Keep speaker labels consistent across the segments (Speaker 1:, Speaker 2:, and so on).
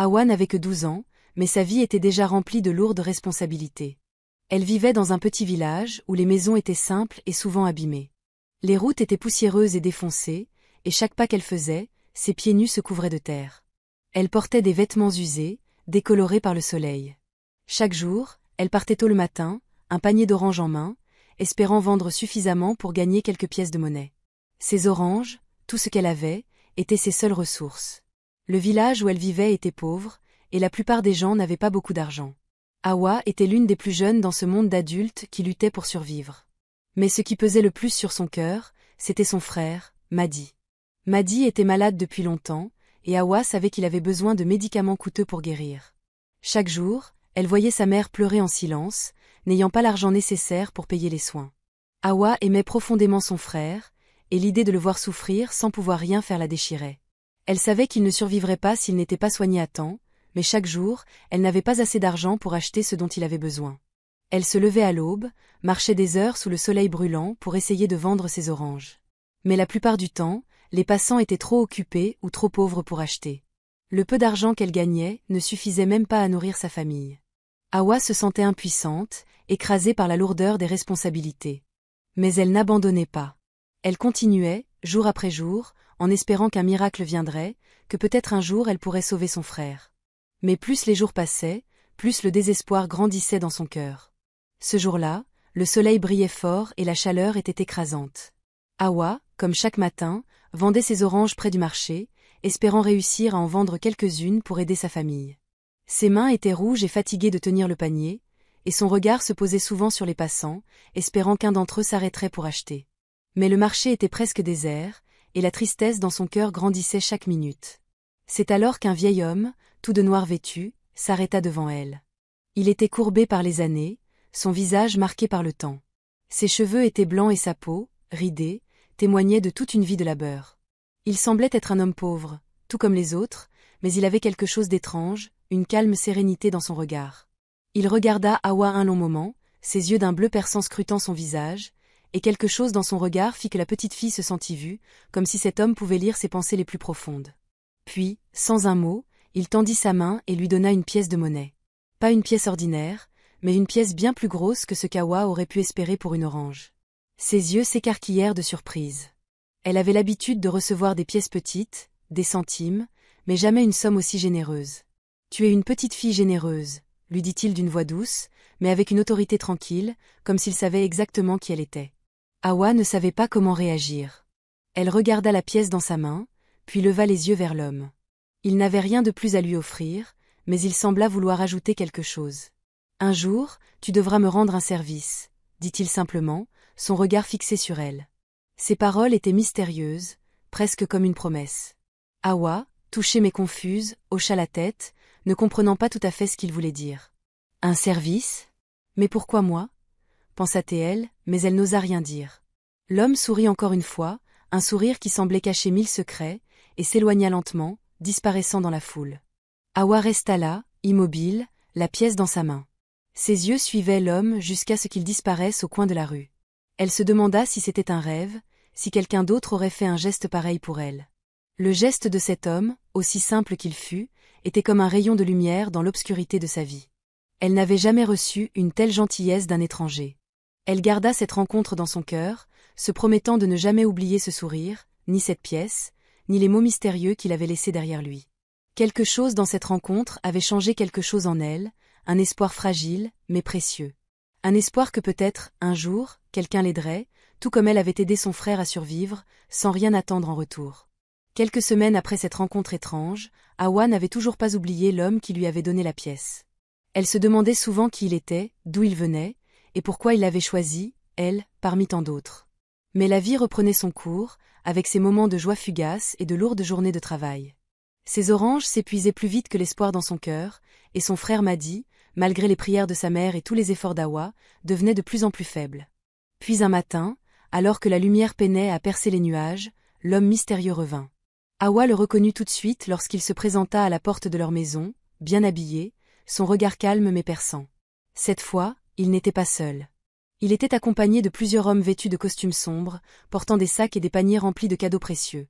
Speaker 1: Hawa n'avait que 12 ans, mais sa vie était déjà remplie de lourdes responsabilités. Elle vivait dans un petit village où les maisons étaient simples et souvent abîmées. Les routes étaient poussiéreuses et défoncées, et chaque pas qu'elle faisait, ses pieds nus se couvraient de terre. Elle portait des vêtements usés, décolorés par le soleil. Chaque jour, elle partait tôt le matin, un panier d'oranges en main, espérant vendre suffisamment pour gagner quelques pièces de monnaie. Ces oranges, tout ce qu'elle avait, étaient ses seules ressources. Le village où elle vivait était pauvre, et la plupart des gens n'avaient pas beaucoup d'argent. Hawa était l'une des plus jeunes dans ce monde d'adultes qui luttaient pour survivre. Mais ce qui pesait le plus sur son cœur, c'était son frère, Mahdi. Mahdi était malade depuis longtemps, et Hawa savait qu'il avait besoin de médicaments coûteux pour guérir. Chaque jour, elle voyait sa mère pleurer en silence, n'ayant pas l'argent nécessaire pour payer les soins. Hawa aimait profondément son frère, et l'idée de le voir souffrir sans pouvoir rien faire la déchirait. Elle savait qu'il ne survivrait pas s'il n'était pas soigné à temps, mais chaque jour, elle n'avait pas assez d'argent pour acheter ce dont il avait besoin. Elle se levait à l'aube, marchait des heures sous le soleil brûlant pour essayer de vendre ses oranges. Mais la plupart du temps, les passants étaient trop occupés ou trop pauvres pour acheter. Le peu d'argent qu'elle gagnait ne suffisait même pas à nourrir sa famille. Hawa se sentait impuissante, écrasée par la lourdeur des responsabilités. Mais elle n'abandonnait pas. Elle continuait, jour après jour, en espérant qu'un miracle viendrait, que peut-être un jour elle pourrait sauver son frère. Mais plus les jours passaient, plus le désespoir grandissait dans son cœur. Ce jour-là, le soleil brillait fort et la chaleur était écrasante. Hawa, comme chaque matin, vendait ses oranges près du marché, espérant réussir à en vendre quelques-unes pour aider sa famille. Ses mains étaient rouges et fatiguées de tenir le panier, et son regard se posait souvent sur les passants, espérant qu'un d'entre eux s'arrêterait pour acheter. Mais le marché était presque désert, et la tristesse dans son cœur grandissait chaque minute. C'est alors qu'un vieil homme, tout de noir vêtu, s'arrêta devant elle. Il était courbé par les années, son visage marqué par le temps. Ses cheveux étaient blancs et sa peau, ridée, témoignait de toute une vie de labeur. Il semblait être un homme pauvre, tout comme les autres, mais il avait quelque chose d'étrange, une calme sérénité dans son regard. Il regarda Hawa un long moment, ses yeux d'un bleu perçant scrutant son visage, et quelque chose dans son regard fit que la petite fille se sentit vue, comme si cet homme pouvait lire ses pensées les plus profondes. Puis, sans un mot, il tendit sa main et lui donna une pièce de monnaie. Pas une pièce ordinaire, mais une pièce bien plus grosse que ce qu'Hawa aurait pu espérer pour une orange. Ses yeux s'écarquillèrent de surprise. Elle avait l'habitude de recevoir des pièces petites, des centimes, mais jamais une somme aussi généreuse. « Tu es une petite fille généreuse », lui dit-il d'une voix douce, mais avec une autorité tranquille, comme s'il savait exactement qui elle était. Hawa ne savait pas comment réagir. Elle regarda la pièce dans sa main, puis leva les yeux vers l'homme. Il n'avait rien de plus à lui offrir, mais il sembla vouloir ajouter quelque chose. « Un jour, tu devras me rendre un service, » dit-il simplement, son regard fixé sur elle. Ses paroles étaient mystérieuses, presque comme une promesse. Hawa, touchée mais confuse, hocha la tête, ne comprenant pas tout à fait ce qu'il voulait dire. « Un service ? Mais pourquoi moi ?» pensa-t-elle, mais elle n'osa rien dire. L'homme sourit encore une fois, un sourire qui semblait cacher 1000 secrets, et s'éloigna lentement, disparaissant dans la foule. Hawa resta là, immobile, la pièce dans sa main. Ses yeux suivaient l'homme jusqu'à ce qu'il disparaisse au coin de la rue. Elle se demanda si c'était un rêve, si quelqu'un d'autre aurait fait un geste pareil pour elle. Le geste de cet homme, aussi simple qu'il fût, était comme un rayon de lumière dans l'obscurité de sa vie. Elle n'avait jamais reçu une telle gentillesse d'un étranger. Elle garda cette rencontre dans son cœur, se promettant de ne jamais oublier ce sourire, ni cette pièce, ni les mots mystérieux qu'il avait laissés derrière lui. Quelque chose dans cette rencontre avait changé quelque chose en elle, un espoir fragile, mais précieux. Un espoir que peut-être, un jour, quelqu'un l'aiderait, tout comme elle avait aidé son frère à survivre, sans rien attendre en retour. Quelques semaines après cette rencontre étrange, Hawa n'avait toujours pas oublié l'homme qui lui avait donné la pièce. Elle se demandait souvent qui il était, d'où il venait, et pourquoi il l'avait choisi, elle, parmi tant d'autres. Mais la vie reprenait son cours, avec ses moments de joie fugace et de lourdes journées de travail. Ses oranges s'épuisaient plus vite que l'espoir dans son cœur, et son frère Mahdi, malgré les prières de sa mère et tous les efforts d'Hawa, devenait de plus en plus faible. Puis un matin, alors que la lumière peinait à percer les nuages, l'homme mystérieux revint. Hawa le reconnut tout de suite lorsqu'il se présenta à la porte de leur maison, bien habillé, son regard calme mais perçant. Cette fois, il n'était pas seul. Il était accompagné de plusieurs hommes vêtus de costumes sombres, portant des sacs et des paniers remplis de cadeaux précieux.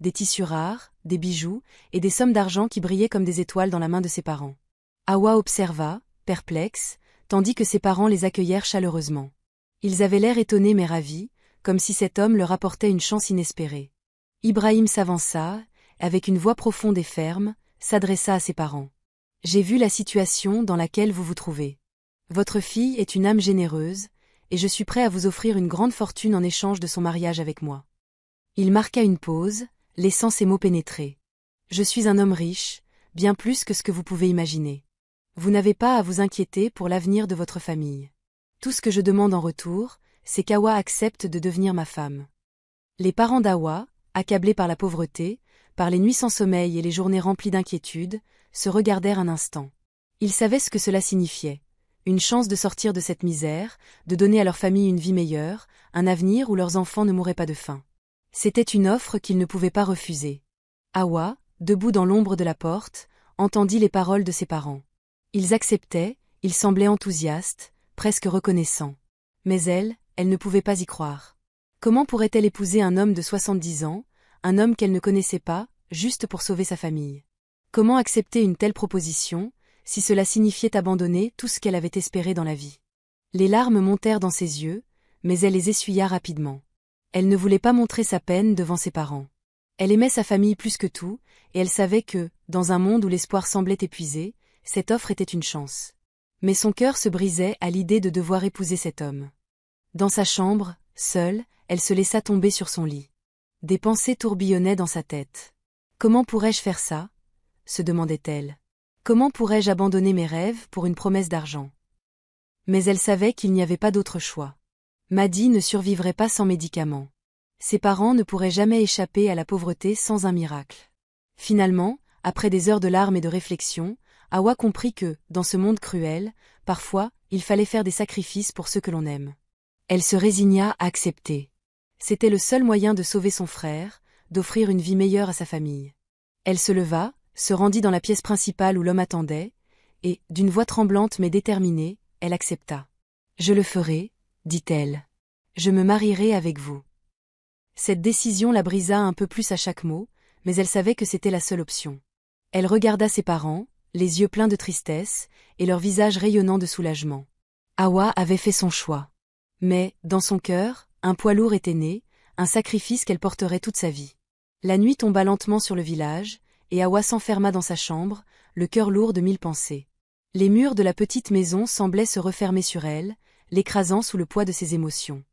Speaker 1: Des tissus rares, des bijoux, et des sommes d'argent qui brillaient comme des étoiles dans la main de ses parents. Hawa observa, perplexe, tandis que ses parents les accueillèrent chaleureusement. Ils avaient l'air étonnés mais ravis, comme si cet homme leur apportait une chance inespérée. Ibrahim s'avança, avec une voix profonde et ferme, s'adressa à ses parents. « J'ai vu la situation dans laquelle vous vous trouvez. Votre fille est une âme généreuse, et je suis prêt à vous offrir une grande fortune en échange de son mariage avec moi. » Il marqua une pause, laissant ses mots pénétrer. « Je suis un homme riche, bien plus que ce que vous pouvez imaginer. Vous n'avez pas à vous inquiéter pour l'avenir de votre famille. Tout ce que je demande en retour, c'est qu'Hawa accepte de devenir ma femme. » Les parents d'Hawa, accablés par la pauvreté, par les nuits sans sommeil et les journées remplies d'inquiétude, se regardèrent un instant. Ils savaient ce que cela signifiait. Une chance de sortir de cette misère, de donner à leur famille une vie meilleure, un avenir où leurs enfants ne mourraient pas de faim. C'était une offre qu'ils ne pouvaient pas refuser. Hawa, debout dans l'ombre de la porte, entendit les paroles de ses parents. Ils acceptaient, ils semblaient enthousiastes, presque reconnaissants. Mais elle ne pouvait pas y croire. Comment pourrait-elle épouser un homme de 70 ans, un homme qu'elle ne connaissait pas, juste pour sauver sa famille? Comment accepter une telle proposition, si cela signifiait abandonner tout ce qu'elle avait espéré dans la vie? Les larmes montèrent dans ses yeux, mais elle les essuya rapidement. Elle ne voulait pas montrer sa peine devant ses parents. Elle aimait sa famille plus que tout, et elle savait que, dans un monde où l'espoir semblait épuisé, cette offre était une chance. Mais son cœur se brisait à l'idée de devoir épouser cet homme. Dans sa chambre, seule, elle se laissa tomber sur son lit. Des pensées tourbillonnaient dans sa tête. « Comment pourrais-je faire ça ?» se demandait-elle. « Comment pourrais-je abandonner mes rêves pour une promesse d'argent ?» Mais elle savait qu'il n'y avait pas d'autre choix. Madi ne survivrait pas sans médicaments. Ses parents ne pourraient jamais échapper à la pauvreté sans un miracle. Finalement, après des heures de larmes et de réflexion, Hawa comprit que, dans ce monde cruel, parfois, il fallait faire des sacrifices pour ceux que l'on aime. Elle se résigna à accepter. C'était le seul moyen de sauver son frère, d'offrir une vie meilleure à sa famille. Elle se leva, se rendit dans la pièce principale où l'homme attendait, et, d'une voix tremblante mais déterminée, elle accepta. « Je le ferai, » dit-elle. « Je me marierai avec vous. » Cette décision la brisa un peu plus à chaque mot, mais elle savait que c'était la seule option. Elle regarda ses parents, les yeux pleins de tristesse, et leur visage rayonnant de soulagement. Hawa avait fait son choix. Mais, dans son cœur, un poids lourd était né, un sacrifice qu'elle porterait toute sa vie. La nuit tomba lentement sur le village, et Hawa s'enferma dans sa chambre, le cœur lourd de 1000 pensées. Les murs de la petite maison semblaient se refermer sur elle, l'écrasant sous le poids de ses émotions.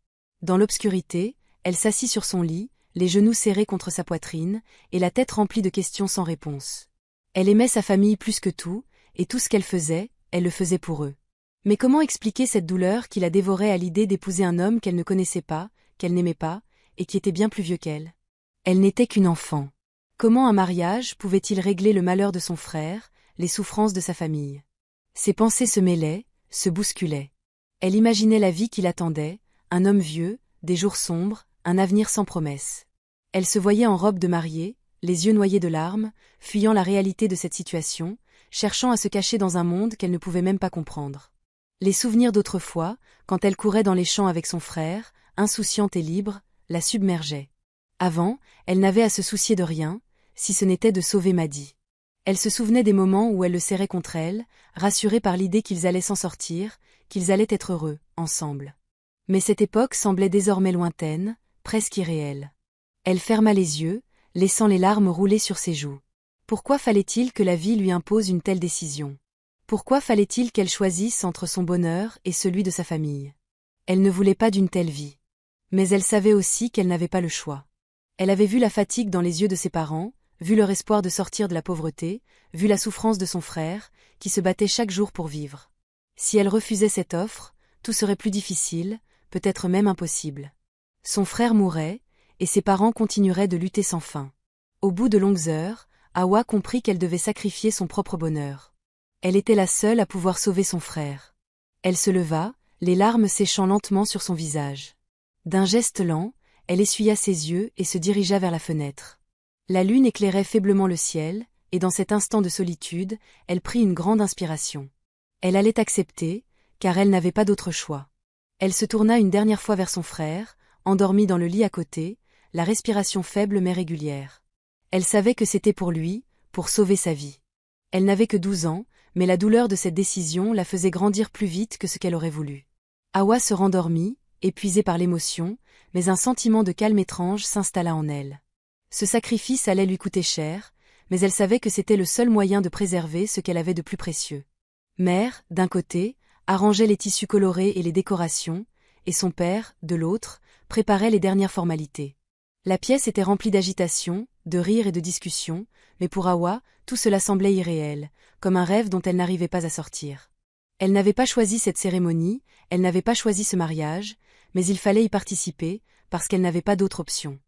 Speaker 1: Dans l'obscurité, elle s'assit sur son lit, les genoux serrés contre sa poitrine, et la tête remplie de questions sans réponse. Elle aimait sa famille plus que tout, et tout ce qu'elle faisait, elle le faisait pour eux. Mais comment expliquer cette douleur qui la dévorait à l'idée d'épouser un homme qu'elle ne connaissait pas, qu'elle n'aimait pas, et qui était bien plus vieux qu'elle? Elle n'était qu'une enfant. Comment un mariage pouvait-il régler le malheur de son frère, les souffrances de sa famille? Ses pensées se mêlaient, se bousculaient. Elle imaginait la vie qui l'attendait, un homme vieux, des jours sombres, un avenir sans promesse. Elle se voyait en robe de mariée, les yeux noyés de larmes, fuyant la réalité de cette situation, cherchant à se cacher dans un monde qu'elle ne pouvait même pas comprendre. Les souvenirs d'autrefois, quand elle courait dans les champs avec son frère, insouciante et libre, la submergeaient. Avant, elle n'avait à se soucier de rien, si ce n'était de sauver Madi. Elle se souvenait des moments où elle le serrait contre elle, rassurée par l'idée qu'ils allaient s'en sortir, qu'ils allaient être heureux, ensemble. Mais cette époque semblait désormais lointaine, presque irréelle. Elle ferma les yeux, laissant les larmes rouler sur ses joues. Pourquoi fallait-il que la vie lui impose une telle décision? Pourquoi fallait-il qu'elle choisisse entre son bonheur et celui de sa famille? Elle ne voulait pas d'une telle vie. Mais elle savait aussi qu'elle n'avait pas le choix. Elle avait vu la fatigue dans les yeux de ses parents, vu leur espoir de sortir de la pauvreté, vu la souffrance de son frère, qui se battait chaque jour pour vivre. Si elle refusait cette offre, tout serait plus difficile, peut-être même impossible. Son frère mourrait, et ses parents continueraient de lutter sans fin. Au bout de longues heures, Hawa comprit qu'elle devait sacrifier son propre bonheur. Elle était la seule à pouvoir sauver son frère. Elle se leva, les larmes séchant lentement sur son visage. D'un geste lent, elle essuya ses yeux et se dirigea vers la fenêtre. La lune éclairait faiblement le ciel, et dans cet instant de solitude, elle prit une grande inspiration. Elle allait accepter, car elle n'avait pas d'autre choix. Elle se tourna une dernière fois vers son frère, endormi dans le lit à côté, la respiration faible mais régulière. Elle savait que c'était pour lui, pour sauver sa vie. Elle n'avait que 12 ans, mais la douleur de cette décision la faisait grandir plus vite que ce qu'elle aurait voulu. Hawa se rendormit, épuisée par l'émotion, mais un sentiment de calme étrange s'installa en elle. Ce sacrifice allait lui coûter cher, mais elle savait que c'était le seul moyen de préserver ce qu'elle avait de plus précieux. Mère, d'un côté, arrangeait les tissus colorés et les décorations, et son père, de l'autre, préparait les dernières formalités. La pièce était remplie d'agitation, de rires et de discussions, mais pour Hawa, tout cela semblait irréel, comme un rêve dont elle n'arrivait pas à sortir. Elle n'avait pas choisi cette cérémonie, elle n'avait pas choisi ce mariage, mais il fallait y participer, parce qu'elle n'avait pas d'autre option.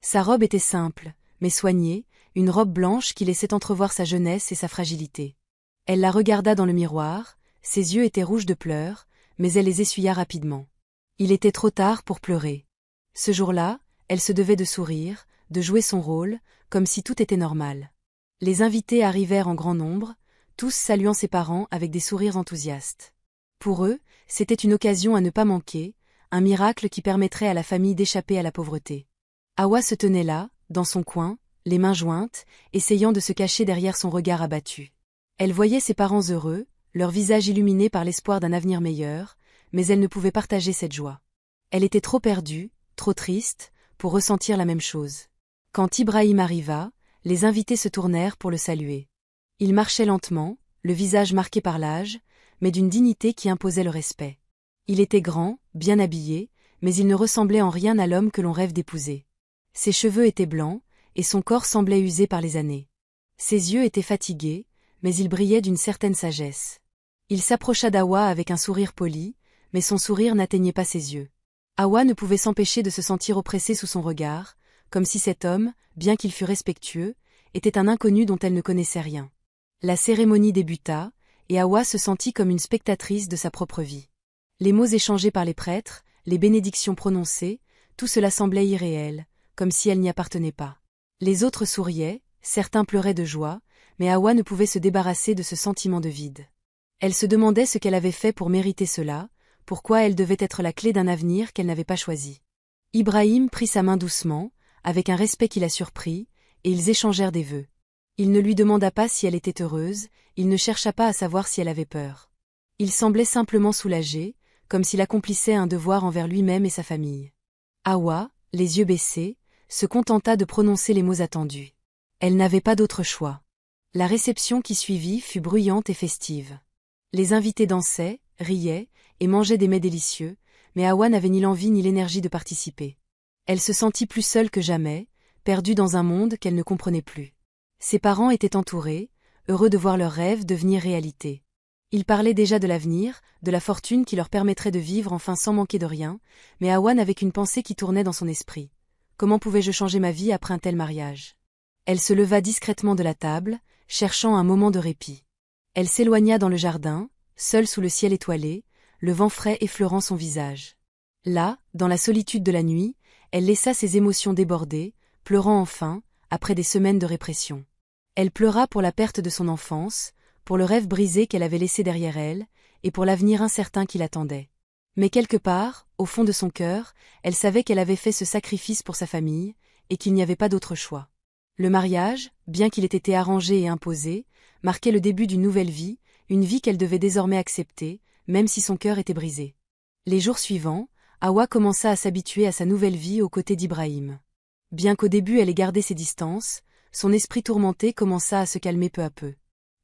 Speaker 1: Sa robe était simple, mais soignée, une robe blanche qui laissait entrevoir sa jeunesse et sa fragilité. Elle la regarda dans le miroir, ses yeux étaient rouges de pleurs, mais elle les essuya rapidement. Il était trop tard pour pleurer. Ce jour-là, elle se devait de sourire, de jouer son rôle, comme si tout était normal. Les invités arrivèrent en grand nombre, tous saluant ses parents avec des sourires enthousiastes. Pour eux, c'était une occasion à ne pas manquer, un miracle qui permettrait à la famille d'échapper à la pauvreté. Hawa se tenait là, dans son coin, les mains jointes, essayant de se cacher derrière son regard abattu. Elle voyait ses parents heureux, leur visage illuminé par l'espoir d'un avenir meilleur, mais elle ne pouvait partager cette joie. Elle était trop perdue, trop triste, pour ressentir la même chose. Quand Ibrahim arriva, les invités se tournèrent pour le saluer. Il marchait lentement, le visage marqué par l'âge, mais d'une dignité qui imposait le respect. Il était grand, bien habillé, mais il ne ressemblait en rien à l'homme que l'on rêve d'épouser. Ses cheveux étaient blancs, et son corps semblait usé par les années. Ses yeux étaient fatigués, mais ils brillaient d'une certaine sagesse. Il s'approcha d'Hawa avec un sourire poli, mais son sourire n'atteignait pas ses yeux. Hawa ne pouvait s'empêcher de se sentir oppressée sous son regard, comme si cet homme, bien qu'il fût respectueux, était un inconnu dont elle ne connaissait rien. La cérémonie débuta, et Hawa se sentit comme une spectatrice de sa propre vie. Les mots échangés par les prêtres, les bénédictions prononcées, tout cela semblait irréel, comme si elle n'y appartenait pas. Les autres souriaient, certains pleuraient de joie, mais Hawa ne pouvait se débarrasser de ce sentiment de vide. Elle se demandait ce qu'elle avait fait pour mériter cela, pourquoi elle devait être la clé d'un avenir qu'elle n'avait pas choisi. Ibrahim prit sa main doucement, avec un respect qui la surprit, et ils échangèrent des vœux. Il ne lui demanda pas si elle était heureuse, il ne chercha pas à savoir si elle avait peur. Il semblait simplement soulagé, comme s'il accomplissait un devoir envers lui-même et sa famille. Hawa, les yeux baissés, se contenta de prononcer les mots attendus. Elle n'avait pas d'autre choix. La réception qui suivit fut bruyante et festive. Les invités dansaient, riaient, et mangeaient des mets délicieux, mais Hawa n'avait ni l'envie ni l'énergie de participer. Elle se sentit plus seule que jamais, perdue dans un monde qu'elle ne comprenait plus. Ses parents étaient entourés, heureux de voir leurs rêves devenir réalité. Ils parlaient déjà de l'avenir, de la fortune qui leur permettrait de vivre enfin sans manquer de rien, mais Hawa n'avait qu'une pensée qui tournait dans son esprit. Comment pouvais-je changer ma vie après un tel mariage? Elle se leva discrètement de la table, cherchant un moment de répit. Elle s'éloigna dans le jardin, seule sous le ciel étoilé, le vent frais effleurant son visage. Là, dans la solitude de la nuit, elle laissa ses émotions déborder, pleurant enfin, après des semaines de répression. Elle pleura pour la perte de son enfance, pour le rêve brisé qu'elle avait laissé derrière elle, et pour l'avenir incertain qui l'attendait. Mais quelque part, au fond de son cœur, elle savait qu'elle avait fait ce sacrifice pour sa famille, et qu'il n'y avait pas d'autre choix. Le mariage, bien qu'il ait été arrangé et imposé, marquait le début d'une nouvelle vie, une vie qu'elle devait désormais accepter, même si son cœur était brisé. Les jours suivants, Hawa commença à s'habituer à sa nouvelle vie aux côtés d'Ibrahim. Bien qu'au début elle ait gardé ses distances, son esprit tourmenté commença à se calmer peu à peu.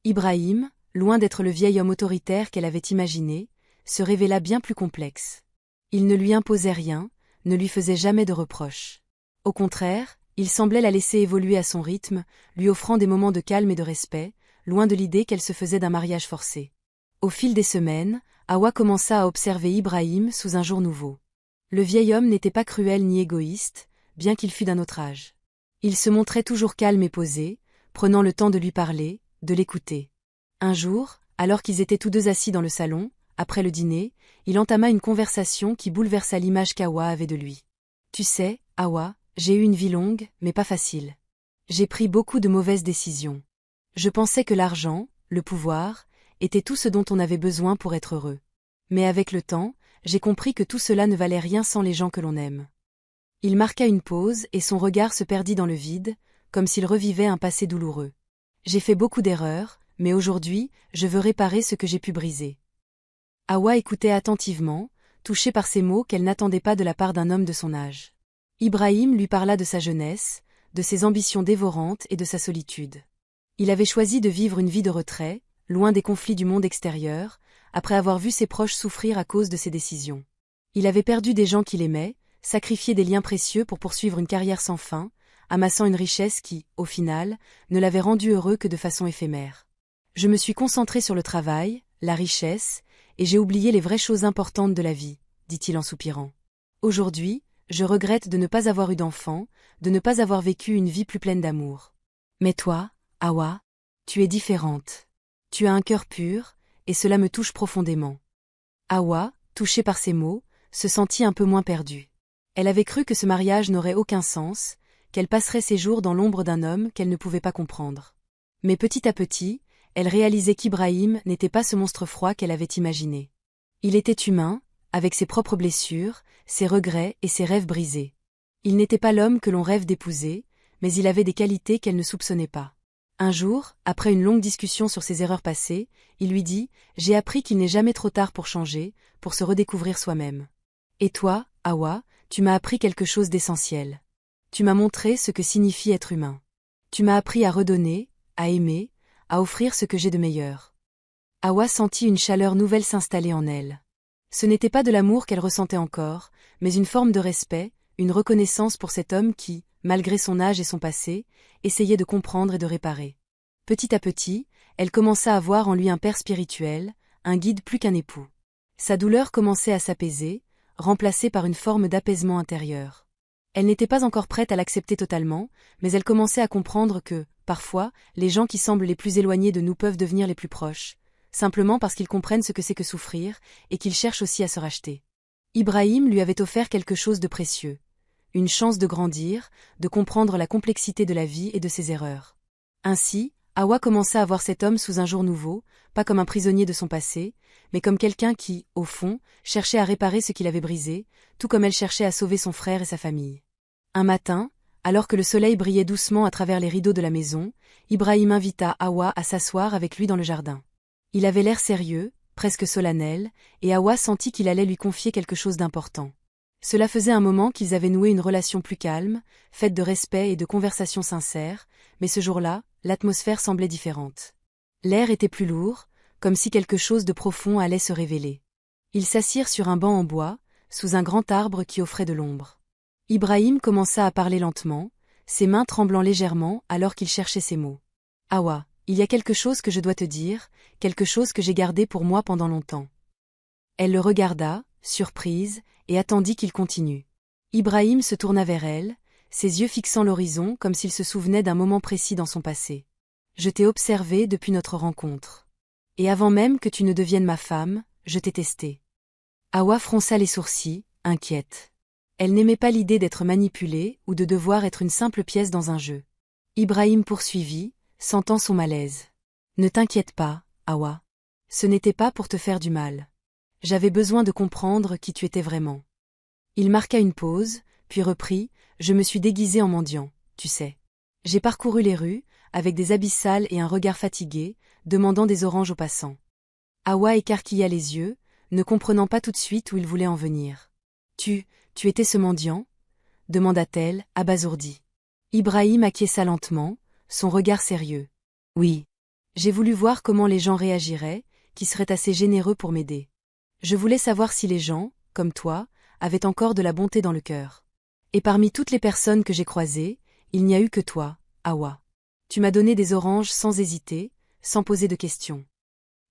Speaker 1: Ibrahim, loin d'être le vieil homme autoritaire qu'elle avait imaginé, se révéla bien plus complexe. Il ne lui imposait rien, ne lui faisait jamais de reproches. Au contraire, il semblait la laisser évoluer à son rythme, lui offrant des moments de calme et de respect, loin de l'idée qu'elle se faisait d'un mariage forcé. Au fil des semaines, Hawa commença à observer Ibrahim sous un jour nouveau. Le vieil homme n'était pas cruel ni égoïste, bien qu'il fût d'un autre âge. Il se montrait toujours calme et posé, prenant le temps de lui parler, de l'écouter. Un jour, alors qu'ils étaient tous deux assis dans le salon, après le dîner, il entama une conversation qui bouleversa l'image qu'Hawa avait de lui. « Tu sais, Hawa, j'ai eu une vie longue, mais pas facile. J'ai pris beaucoup de mauvaises décisions. Je pensais que l'argent, le pouvoir, était tout ce dont on avait besoin pour être heureux. Mais avec le temps, j'ai compris que tout cela ne valait rien sans les gens que l'on aime. » Il marqua une pause et son regard se perdit dans le vide, comme s'il revivait un passé douloureux. J'ai fait beaucoup d'erreurs, mais aujourd'hui, je veux réparer ce que j'ai pu briser. Hawa écoutait attentivement, touchée par ces mots qu'elle n'attendait pas de la part d'un homme de son âge. Ibrahim lui parla de sa jeunesse, de ses ambitions dévorantes et de sa solitude. Il avait choisi de vivre une vie de retrait, loin des conflits du monde extérieur, après avoir vu ses proches souffrir à cause de ses décisions. Il avait perdu des gens qu'il aimait, sacrifié des liens précieux pour poursuivre une carrière sans fin, amassant une richesse qui, au final, ne l'avait rendu heureux que de façon éphémère. Je me suis concentré sur le travail, la richesse, et j'ai oublié les vraies choses importantes de la vie, dit-il en soupirant. Aujourd'hui, je regrette de ne pas avoir eu d'enfant, de ne pas avoir vécu une vie plus pleine d'amour. Mais toi, Hawa, tu es différente. Tu as un cœur pur, et cela me touche profondément. Hawa, touchée par ces mots, se sentit un peu moins perdue. Elle avait cru que ce mariage n'aurait aucun sens, qu'elle passerait ses jours dans l'ombre d'un homme qu'elle ne pouvait pas comprendre. Mais petit à petit, elle réalisait qu'Ibrahim n'était pas ce monstre froid qu'elle avait imaginé. Il était humain, avec ses propres blessures, ses regrets et ses rêves brisés. Il n'était pas l'homme que l'on rêve d'épouser, mais il avait des qualités qu'elle ne soupçonnait pas. Un jour, après une longue discussion sur ses erreurs passées, il lui dit « J'ai appris qu'il n'est jamais trop tard pour changer, pour se redécouvrir soi-même. Et toi, Hawa, tu m'as appris quelque chose d'essentiel. Tu m'as montré ce que signifie être humain. Tu m'as appris à redonner, à aimer, à offrir ce que j'ai de meilleur. » Hawa sentit une chaleur nouvelle s'installer en elle. Ce n'était pas de l'amour qu'elle ressentait encore, mais une forme de respect, une reconnaissance pour cet homme qui, malgré son âge et son passé, essayait de comprendre et de réparer. Petit à petit, elle commença à voir en lui un père spirituel, un guide plus qu'un époux. Sa douleur commençait à s'apaiser, remplacée par une forme d'apaisement intérieur. Elle n'était pas encore prête à l'accepter totalement, mais elle commençait à comprendre que, parfois, les gens qui semblent les plus éloignés de nous peuvent devenir les plus proches, simplement parce qu'ils comprennent ce que c'est que souffrir, et qu'ils cherchent aussi à se racheter. Ibrahim lui avait offert quelque chose de précieux. Une chance de grandir, de comprendre la complexité de la vie et de ses erreurs. Ainsi, Hawa commença à voir cet homme sous un jour nouveau, pas comme un prisonnier de son passé, mais comme quelqu'un qui, au fond, cherchait à réparer ce qu'il avait brisé, tout comme elle cherchait à sauver son frère et sa famille. Un matin, alors que le soleil brillait doucement à travers les rideaux de la maison, Ibrahim invita Hawa à s'asseoir avec lui dans le jardin. Il avait l'air sérieux, presque solennel, et Hawa sentit qu'il allait lui confier quelque chose d'important. Cela faisait un moment qu'ils avaient noué une relation plus calme, faite de respect et de conversations sincères, mais ce jour-là, l'atmosphère semblait différente. L'air était plus lourd, comme si quelque chose de profond allait se révéler. Ils s'assirent sur un banc en bois, sous un grand arbre qui offrait de l'ombre. Ibrahim commença à parler lentement, ses mains tremblant légèrement alors qu'il cherchait ses mots. « Hawa, il y a quelque chose que je dois te dire, quelque chose que j'ai gardé pour moi pendant longtemps. » Elle le regarda, surprise, et attendit qu'il continue. Ibrahim se tourna vers elle, ses yeux fixant l'horizon comme s'il se souvenait d'un moment précis dans son passé. « Je t'ai observé depuis notre rencontre. Et avant même que tu ne deviennes ma femme, je t'ai testé. » Hawa fronça les sourcils, inquiète. Elle n'aimait pas l'idée d'être manipulée ou de devoir être une simple pièce dans un jeu. Ibrahim poursuivit, sentant son malaise. « Ne t'inquiète pas, Hawa. Ce n'était pas pour te faire du mal. J'avais besoin de comprendre qui tu étais vraiment. » Il marqua une pause, puis reprit, « Je me suis déguisé en mendiant, tu sais. J'ai parcouru les rues, avec des habits sales et un regard fatigué, demandant des oranges aux passants. » Hawa écarquilla les yeux, ne comprenant pas tout de suite où il voulait en venir. « Tu étais ce mendiant ?» demanda-t-elle, abasourdie. Ibrahim acquiesça lentement, son regard sérieux. « Oui. J'ai voulu voir comment les gens réagiraient, qui seraient assez généreux pour m'aider. Je voulais savoir si les gens, comme toi, avaient encore de la bonté dans le cœur. Et parmi toutes les personnes que j'ai croisées, il n'y a eu que toi, Hawa. Tu m'as donné des oranges sans hésiter, sans poser de questions. »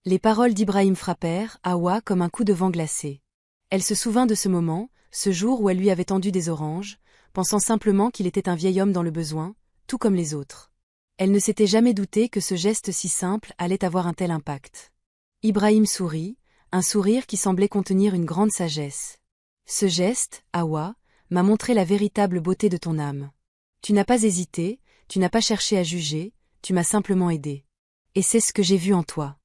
Speaker 1: Les paroles d'Ibrahim frappèrent Hawa comme un coup de vent glacé. Elle se souvint de ce moment, ce jour où elle lui avait tendu des oranges, pensant simplement qu'il était un vieil homme dans le besoin, tout comme les autres. Elle ne s'était jamais doutée que ce geste si simple allait avoir un tel impact. Ibrahim sourit, un sourire qui semblait contenir une grande sagesse. « Ce geste, Hawa, m'a montré la véritable beauté de ton âme. Tu n'as pas hésité, tu n'as pas cherché à juger, tu m'as simplement aidé. Et c'est ce que j'ai vu en toi. »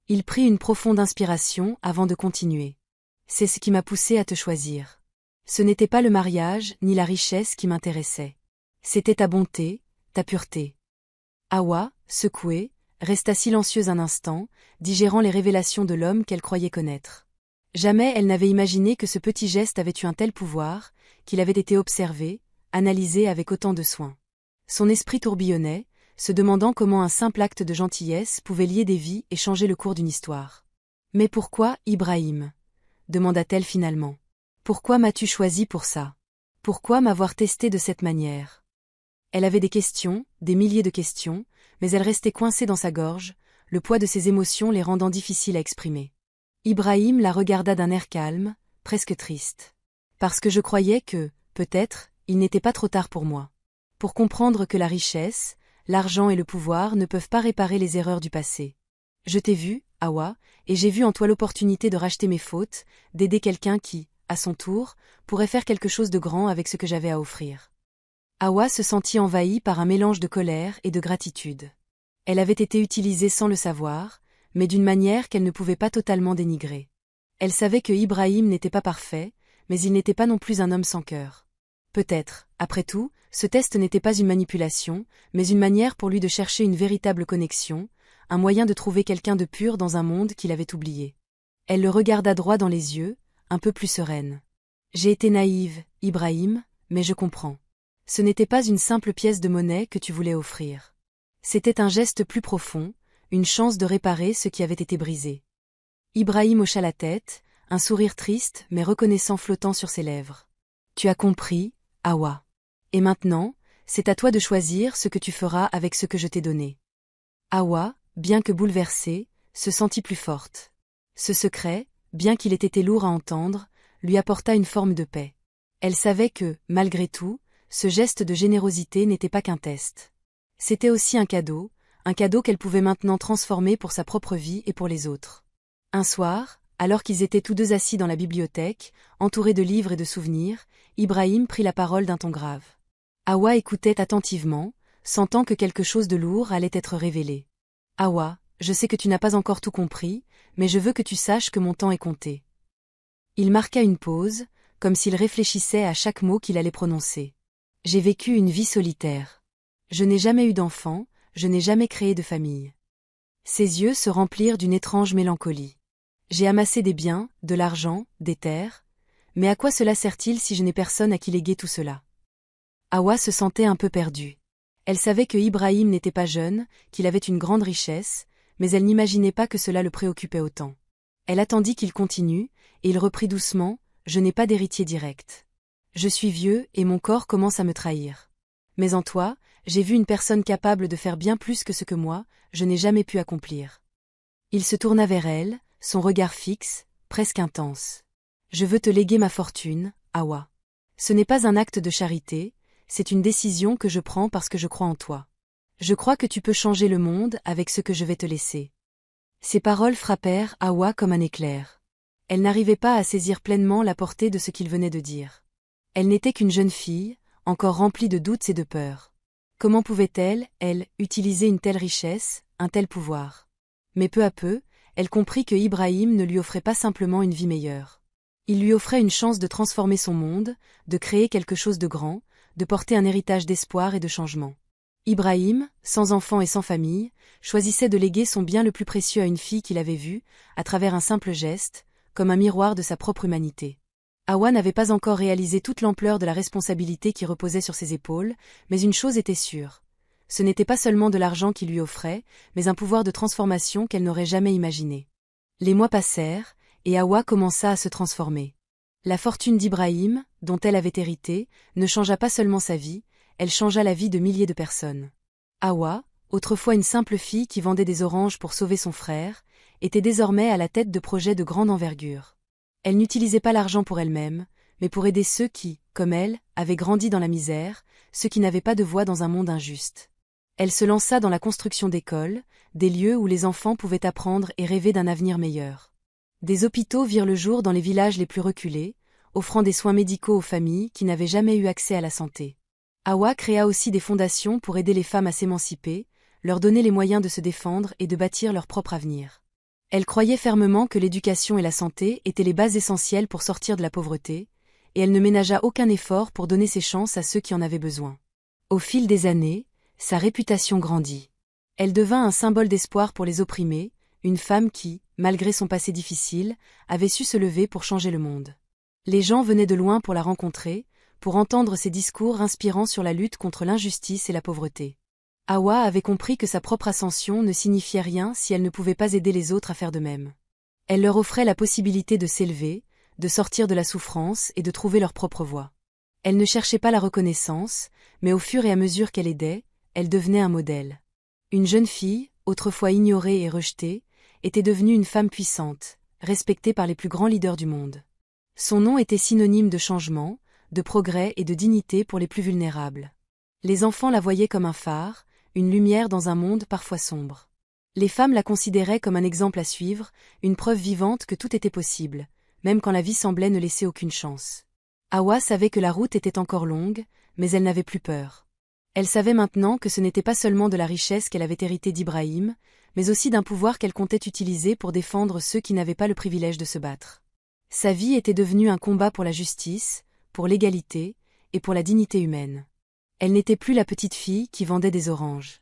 Speaker 1: Il prit une profonde inspiration avant de continuer. « C'est ce qui m'a poussé à te choisir. Ce n'était pas le mariage ni la richesse qui m'intéressaient. C'était ta bonté, ta pureté. Hawa, secouée, resta silencieuse un instant, digérant les révélations de l'homme qu'elle croyait connaître. Jamais elle n'avait imaginé que ce petit geste avait eu un tel pouvoir, qu'il avait été observé, analysé avec autant de soin. Son esprit tourbillonnait, se demandant comment un simple acte de gentillesse pouvait lier des vies et changer le cours d'une histoire. « Mais pourquoi, Ibrahim » demanda-t-elle finalement. « Pourquoi m'as-tu choisi pour ça? Pourquoi m'avoir testé de cette manière ?» Elle avait des questions, des milliers de questions, mais elle restait coincée dans sa gorge, le poids de ses émotions les rendant difficiles à exprimer. Ibrahim la regarda d'un air calme, presque triste. « Parce que je croyais que, peut-être, il n'était pas trop tard pour moi. Pour comprendre que la richesse, l'argent et le pouvoir ne peuvent pas réparer les erreurs du passé. Je t'ai vu, Hawa, et j'ai vu en toi l'opportunité de racheter mes fautes, d'aider quelqu'un qui, à son tour, pourrait faire quelque chose de grand avec ce que j'avais à offrir. » Hawa se sentit envahie par un mélange de colère et de gratitude. Elle avait été utilisée sans le savoir, mais d'une manière qu'elle ne pouvait pas totalement dénigrer. Elle savait que Ibrahim n'était pas parfait, mais il n'était pas non plus un homme sans cœur. Peut-être, après tout, ce test n'était pas une manipulation, mais une manière pour lui de chercher une véritable connexion, un moyen de trouver quelqu'un de pur dans un monde qu'il avait oublié. Elle le regarda droit dans les yeux, un peu plus sereine. « J'ai été naïve, Ibrahim, mais je comprends. Ce n'était pas une simple pièce de monnaie que tu voulais offrir. C'était un geste plus profond, une chance de réparer ce qui avait été brisé. » Ibrahim hocha la tête, un sourire triste mais reconnaissant flottant sur ses lèvres. « Tu as compris, Hawa. Et maintenant, c'est à toi de choisir ce que tu feras avec ce que je t'ai donné. » Hawa, bien que bouleversée, se sentit plus forte. Ce secret, bien qu'il ait été lourd à entendre, lui apporta une forme de paix. Elle savait que, malgré tout, ce geste de générosité n'était pas qu'un test. C'était aussi un cadeau qu'elle pouvait maintenant transformer pour sa propre vie et pour les autres. Un soir, alors qu'ils étaient tous deux assis dans la bibliothèque, entourés de livres et de souvenirs, Ibrahim prit la parole d'un ton grave. Hawa écoutait attentivement, sentant que quelque chose de lourd allait être révélé. « Hawa, je sais que tu n'as pas encore tout compris, mais je veux que tu saches que mon temps est compté. » Il marqua une pause, comme s'il réfléchissait à chaque mot qu'il allait prononcer. « J'ai vécu une vie solitaire. Je n'ai jamais eu d'enfant, je n'ai jamais créé de famille. » Ses yeux se remplirent d'une étrange mélancolie. « J'ai amassé des biens, de l'argent, des terres, mais à quoi cela sert-il si je n'ai personne à qui léguer tout cela ?» Hawa se sentait un peu perdue. Elle savait que Ibrahim n'était pas jeune, qu'il avait une grande richesse, mais elle n'imaginait pas que cela le préoccupait autant. Elle attendit qu'il continue, et il reprit doucement, « Je n'ai pas d'héritier direct. Je suis vieux et mon corps commence à me trahir. Mais en toi, j'ai vu une personne capable de faire bien plus que ce que moi, je n'ai jamais pu accomplir. » Il se tourna vers elle, son regard fixe, presque intense. « Je veux te léguer ma fortune, Hawa. Ce n'est pas un acte de charité, c'est une décision que je prends parce que je crois en toi. Je crois que tu peux changer le monde avec ce que je vais te laisser. » Ces paroles frappèrent Hawa comme un éclair. Elle n'arrivait pas à saisir pleinement la portée de ce qu'il venait de dire. Elle n'était qu'une jeune fille, encore remplie de doutes et de peurs. Comment pouvait-elle, elle, utiliser une telle richesse, un tel pouvoir? Mais peu à peu, elle comprit que Ibrahim ne lui offrait pas simplement une vie meilleure. Il lui offrait une chance de transformer son monde, de créer quelque chose de grand, de porter un héritage d'espoir et de changement. Ibrahim, sans enfant et sans famille, choisissait de léguer son bien le plus précieux à une fille qu'il avait vue, à travers un simple geste, comme un miroir de sa propre humanité. Hawa n'avait pas encore réalisé toute l'ampleur de la responsabilité qui reposait sur ses épaules, mais une chose était sûre. Ce n'était pas seulement de l'argent qu'il lui offrait, mais un pouvoir de transformation qu'elle n'aurait jamais imaginé. Les mois passèrent, et Hawa commença à se transformer. La fortune d'Ibrahim, dont elle avait hérité, ne changea pas seulement sa vie, elle changea la vie de milliers de personnes. Hawa, autrefois une simple fille qui vendait des oranges pour sauver son frère, était désormais à la tête de projets de grande envergure. Elle n'utilisait pas l'argent pour elle-même, mais pour aider ceux qui, comme elle, avaient grandi dans la misère, ceux qui n'avaient pas de voix dans un monde injuste. Elle se lança dans la construction d'écoles, des lieux où les enfants pouvaient apprendre et rêver d'un avenir meilleur. Des hôpitaux virent le jour dans les villages les plus reculés, offrant des soins médicaux aux familles qui n'avaient jamais eu accès à la santé. Hawa créa aussi des fondations pour aider les femmes à s'émanciper, leur donner les moyens de se défendre et de bâtir leur propre avenir. Elle croyait fermement que l'éducation et la santé étaient les bases essentielles pour sortir de la pauvreté, et elle ne ménagea aucun effort pour donner ses chances à ceux qui en avaient besoin. Au fil des années, Sa réputation grandit. Elle devint un symbole d'espoir pour les opprimés, une femme qui, malgré son passé difficile, avait su se lever pour changer le monde. Les gens venaient de loin pour la rencontrer, pour entendre ses discours inspirants sur la lutte contre l'injustice et la pauvreté. Hawa avait compris que sa propre ascension ne signifiait rien si elle ne pouvait pas aider les autres à faire de même. Elle leur offrait la possibilité de s'élever, de sortir de la souffrance et de trouver leur propre voie. Elle ne cherchait pas la reconnaissance, mais au fur et à mesure qu'elle aidait, elle devenait un modèle. Une jeune fille, autrefois ignorée et rejetée, était devenue une femme puissante, respectée par les plus grands leaders du monde. Son nom était synonyme de changement, de progrès et de dignité pour les plus vulnérables. Les enfants la voyaient comme un phare, une lumière dans un monde parfois sombre. Les femmes la considéraient comme un exemple à suivre, une preuve vivante que tout était possible, même quand la vie semblait ne laisser aucune chance. Hawa savait que la route était encore longue, mais elle n'avait plus peur. Elle savait maintenant que ce n'était pas seulement de la richesse qu'elle avait héritée d'Ibrahim, mais aussi d'un pouvoir qu'elle comptait utiliser pour défendre ceux qui n'avaient pas le privilège de se battre. Sa vie était devenue un combat pour la justice, pour l'égalité et pour la dignité humaine. Elle n'était plus la petite fille qui vendait des oranges.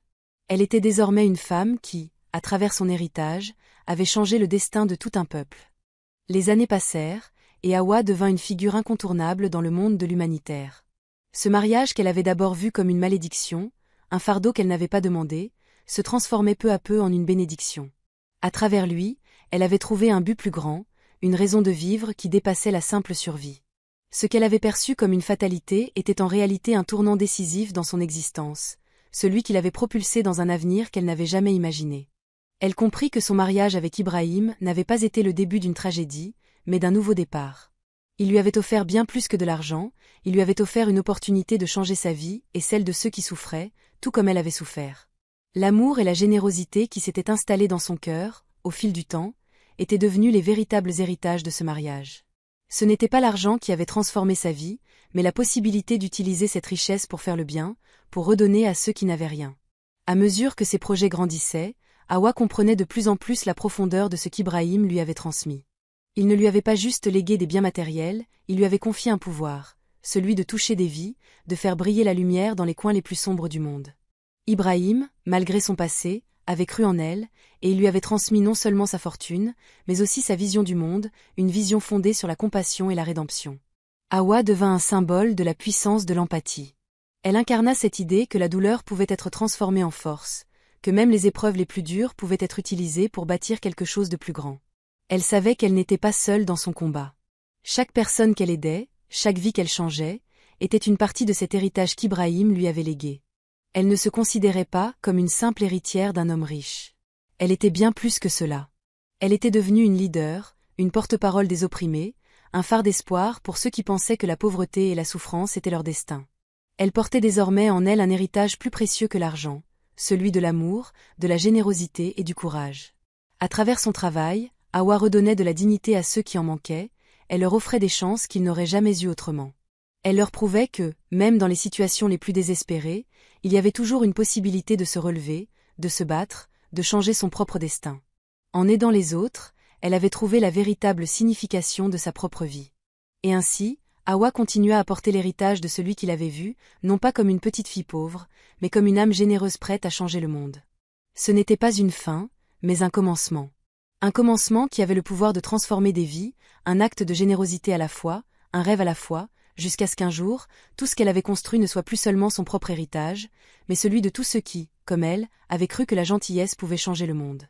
Speaker 1: Elle était désormais une femme qui, à travers son héritage, avait changé le destin de tout un peuple. Les années passèrent, et Hawa devint une figure incontournable dans le monde de l'humanitaire. Ce mariage qu'elle avait d'abord vu comme une malédiction, un fardeau qu'elle n'avait pas demandé, se transformait peu à peu en une bénédiction. À travers lui, elle avait trouvé un but plus grand, une raison de vivre qui dépassait la simple survie. Ce qu'elle avait perçu comme une fatalité était en réalité un tournant décisif dans son existence, celui qui l'avait propulsée dans un avenir qu'elle n'avait jamais imaginé. Elle comprit que son mariage avec Ibrahim n'avait pas été le début d'une tragédie, mais d'un nouveau départ. Il lui avait offert bien plus que de l'argent, il lui avait offert une opportunité de changer sa vie et celle de ceux qui souffraient, tout comme elle avait souffert. L'amour et la générosité qui s'étaient installés dans son cœur, au fil du temps, étaient devenus les véritables héritages de ce mariage. Ce n'était pas l'argent qui avait transformé sa vie, mais la possibilité d'utiliser cette richesse pour faire le bien, pour redonner à ceux qui n'avaient rien. À mesure que ses projets grandissaient, Hawa comprenait de plus en plus la profondeur de ce qu'Ibrahim lui avait transmis. Il ne lui avait pas juste légué des biens matériels, il lui avait confié un pouvoir, celui de toucher des vies, de faire briller la lumière dans les coins les plus sombres du monde. Ibrahim, malgré son passé, avait cru en elle, et il lui avait transmis non seulement sa fortune, mais aussi sa vision du monde, une vision fondée sur la compassion et la rédemption. Hawa devint un symbole de la puissance de l'empathie. Elle incarna cette idée que la douleur pouvait être transformée en force, que même les épreuves les plus dures pouvaient être utilisées pour bâtir quelque chose de plus grand. Elle savait qu'elle n'était pas seule dans son combat. Chaque personne qu'elle aidait, chaque vie qu'elle changeait, était une partie de cet héritage qu'Ibrahim lui avait légué. Elle ne se considérait pas comme une simple héritière d'un homme riche. Elle était bien plus que cela. Elle était devenue une leader, une porte-parole des opprimés, un phare d'espoir pour ceux qui pensaient que la pauvreté et la souffrance étaient leur destin. Elle portait désormais en elle un héritage plus précieux que l'argent, celui de l'amour, de la générosité et du courage. À travers son travail, Hawa redonnait de la dignité à ceux qui en manquaient, elle leur offrait des chances qu'ils n'auraient jamais eues autrement. Elle leur prouvait que, même dans les situations les plus désespérées, il y avait toujours une possibilité de se relever, de se battre, de changer son propre destin. En aidant les autres, elle avait trouvé la véritable signification de sa propre vie. Et ainsi, Hawa continua à porter l'héritage de celui qui l'avait vue, non pas comme une petite fille pauvre, mais comme une âme généreuse prête à changer le monde. Ce n'était pas une fin, mais un commencement. Un commencement qui avait le pouvoir de transformer des vies, un acte de générosité à la fois, un rêve à la fois, jusqu'à ce qu'un jour, tout ce qu'elle avait construit ne soit plus seulement son propre héritage, mais celui de tous ceux qui, comme elle, avaient cru que la gentillesse pouvait changer le monde.